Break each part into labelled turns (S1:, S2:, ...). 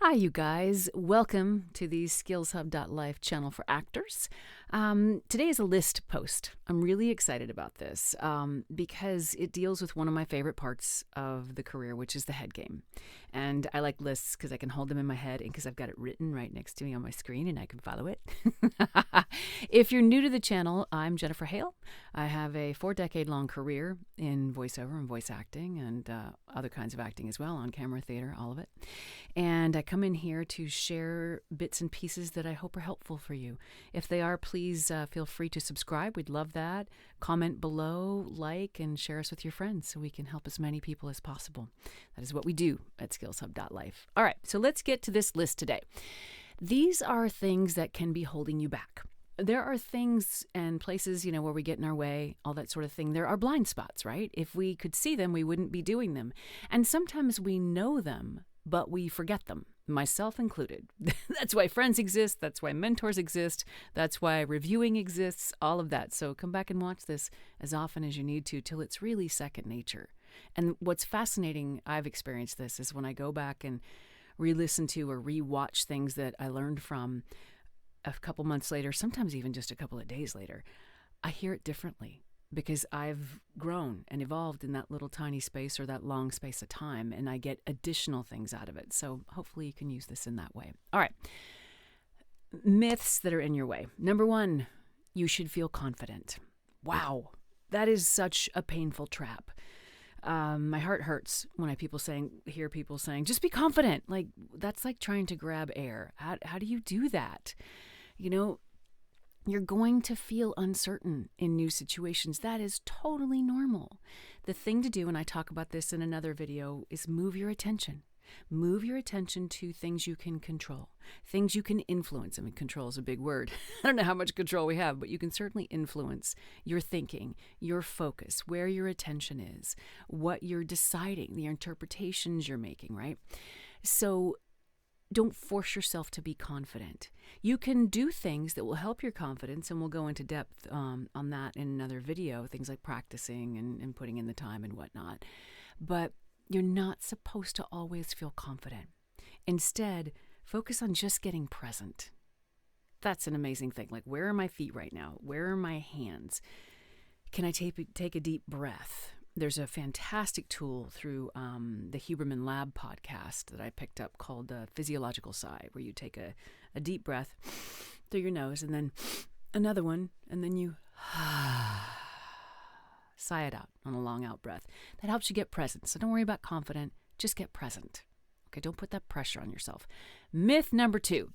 S1: Hi, you guys. Welcome to the SkillsHub.life channel for actors. Today is a list post. I'm really excited about this because it deals with one of my favorite parts of the career, which is the head game. And I like lists because I can hold them in my head and because I've got it written right next to me on my screen and I can follow it. If you're new to the channel, I'm Jennifer Hale. I have a 4-decade-long career in voiceover and voice acting and other kinds of acting as well, on camera, theater, all of it. And I come in here to share bits and pieces that I hope are helpful for you. If they are, please feel free to subscribe. We'd love that. Comment below, like, and share us with your friends so we can help as many people as possible. That is what we do at SkillsHub.life. All right, so let's get to this list today. These are things that can be holding you back. There are things and places, where we get in our way, all that sort of thing. There are blind spots, right? If we could see them, we wouldn't be doing them. And sometimes we know them, but we forget them, myself included. That's why friends exist. That's why mentors exist. That's why reviewing exists, all of that. So come back and watch this as often as you need to till it's really second nature. And what's fascinating, I've experienced this, is when I go back and re-listen to or re-watch things that I learned from a couple months later, sometimes even just a couple of days later, I hear it differently because I've grown and evolved in that little tiny space or that long space of time, and I get additional things out of it. So hopefully you can use this in that way. All right. Myths that are in your way. Number 1, you should feel confident. Wow, that is such a painful trap. My heart hurts when I hear people saying, just be confident. Like, that's like trying to grab air. How do you do that? You're going to feel uncertain in new situations. That is totally normal. The thing to do, and I talk about this in another video, is move your attention. Move your attention to things you can control, things you can influence. I mean, control is a big word. I don't know how much control we have, but you can certainly influence your thinking, your focus, where your attention is, what you're deciding, the interpretations you're making, right? So don't force yourself to be confident. You can do things that will help your confidence, and we'll go into depth on that in another video, things like practicing and putting in the time and whatnot. But you're not supposed to always feel confident. Instead, focus on just getting present. That's an amazing thing. Like, where are my feet right now? Where are my hands? Can I take a deep breath? There's a fantastic tool through the Huberman Lab podcast that I picked up called the Physiological Sigh, where you take a deep breath through your nose and then another one, and then you sigh it out on a long out breath. That helps you get present. So don't worry about confident. Just get present. Okay, don't put that pressure on yourself. Myth number 2.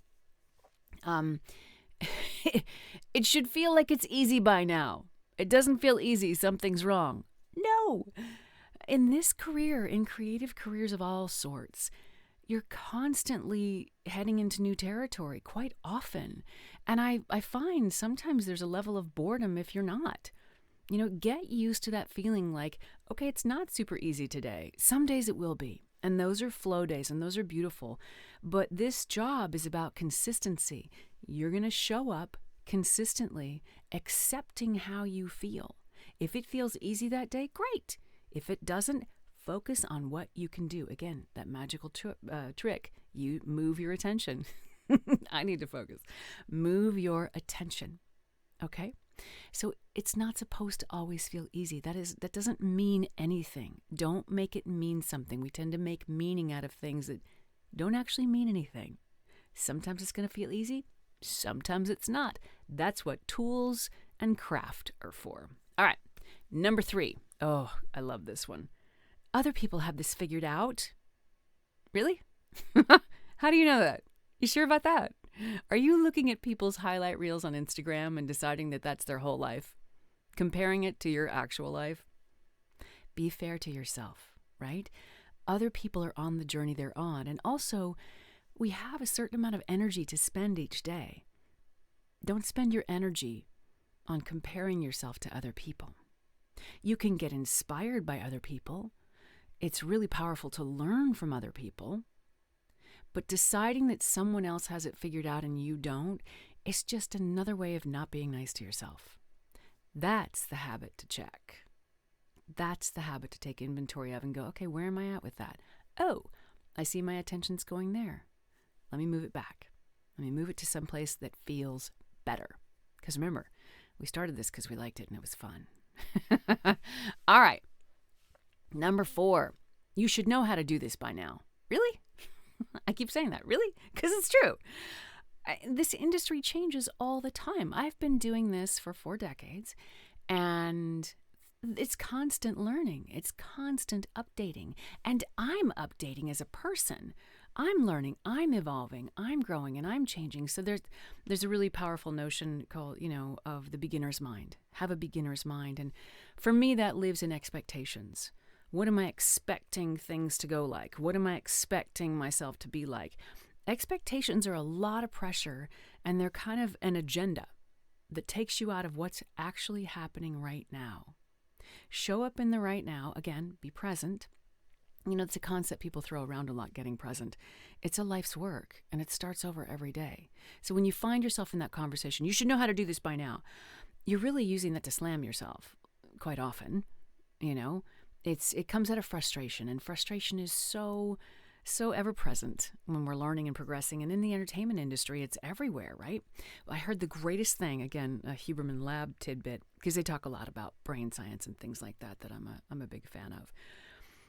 S1: It should feel like it's easy by now. It doesn't feel easy. Something's wrong. No. In this career, in creative careers of all sorts, you're constantly heading into new territory quite often. And I find sometimes there's a level of boredom if you're not. Get used to that feeling like, okay, it's not super easy today. Some days it will be. And those are flow days, and those are beautiful. But this job is about consistency. You're going to show up consistently, accepting how you feel. If it feels easy that day, great. If it doesn't, focus on what you can do. Again, that magical trick. You move your attention. I need to focus. Move your attention. Okay? So it's not supposed to always feel easy. That doesn't mean anything. Don't make it mean something. We tend to make meaning out of things that don't actually mean anything. Sometimes it's going to feel easy. Sometimes it's not. That's what tools and craft are for. All right. Number 3. Oh, I love this one. Other people have this figured out. Really? How do you know that? You sure about that? Are you looking at people's highlight reels on Instagram and deciding that that's their whole life? Comparing it to your actual life? Be fair to yourself, right? Other people are on the journey they're on. And also, we have a certain amount of energy to spend each day. Don't spend your energy on comparing yourself to other people. You can get inspired by other people. It's really powerful to learn from other people. But deciding that someone else has it figured out and you don't is just another way of not being nice to yourself. That's the habit to check. That's the habit to take inventory of and go, okay, where am I at with that? Oh, I see my attention's going there. let me move it back. Let me move it to someplace that feels better. Because remember, we started this because we liked it and it was fun. All right. Number 4, you should know how to do this by now. Really? I keep saying that. Really? Because it's true. This industry changes all the time. I've been doing this for 4 decades, and it's constant learning. It's constant updating. And I'm updating as a person. I'm learning, I'm evolving, I'm growing, and I'm changing. So there's a really powerful notion called, of the beginner's mind. Have a beginner's mind. And for me, that lives in expectations. What am I expecting things to go like? What am I expecting myself to be like? Expectations are a lot of pressure, and they're kind of an agenda that takes you out of what's actually happening right now. Show up in the right now. Again, be present. It's a concept people throw around a lot, getting present. It's a life's work, and it starts over every day. So when you find yourself in that conversation, you should know how to do this by now. You're really using that to slam yourself quite often. It comes out of frustration, and frustration is so ever present when we're learning and progressing. And in the entertainment industry, it's everywhere, right? I heard the greatest thing, again, a Huberman Lab tidbit, because they talk a lot about brain science and things like that I'm a big fan of.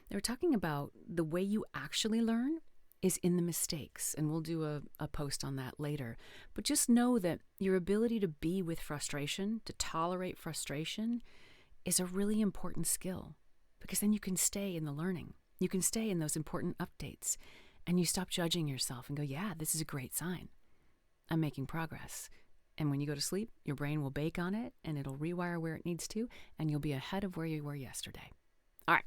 S1: They were talking about the way you actually learn is in the mistakes, and we'll do a post on that later. But just know that your ability to be with frustration, to tolerate frustration, is a really important skill, because then you can stay in the learning. You can stay in those important updates, and you stop judging yourself and go, yeah, this is a great sign. I'm making progress. And when you go to sleep, your brain will bake on it, and it'll rewire where it needs to, and you'll be ahead of where you were yesterday. All right.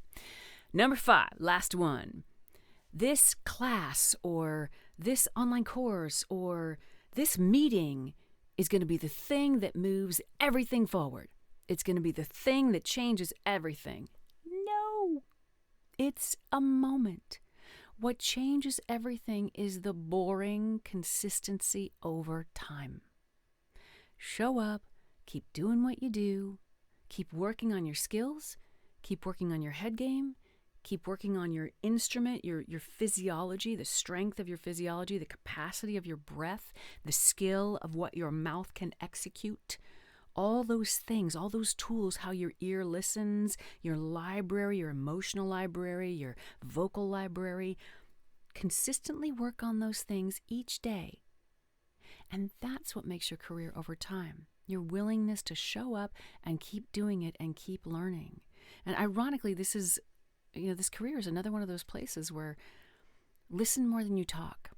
S1: Number 5, last one. This class or this online course or this meeting is going to be the thing that moves everything forward. It's going to be the thing that changes everything. No, it's a moment. What changes everything is the boring consistency over time. Show up, keep doing what you do, keep working on your skills, keep working on your head game, keep working on your instrument, your physiology, the strength of your physiology, the capacity of your breath, the skill of what your mouth can execute. All those things, all those tools, how your ear listens, your library, your emotional library, your vocal library. Consistently work on those things each day. And that's what makes your career over time. Your willingness to show up and keep doing it and keep learning. And ironically, this career is another one of those places where listen more than you talk.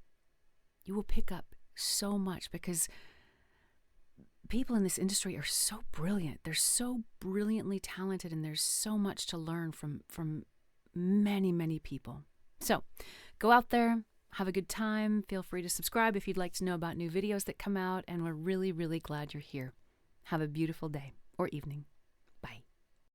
S1: You will pick up so much because people in this industry are so brilliant. They're so brilliantly talented, and there's so much to learn from many, many people. So go out there, have a good time. Feel free to subscribe if you'd like to know about new videos that come out, and we're really, really glad you're here. Have a beautiful day or evening.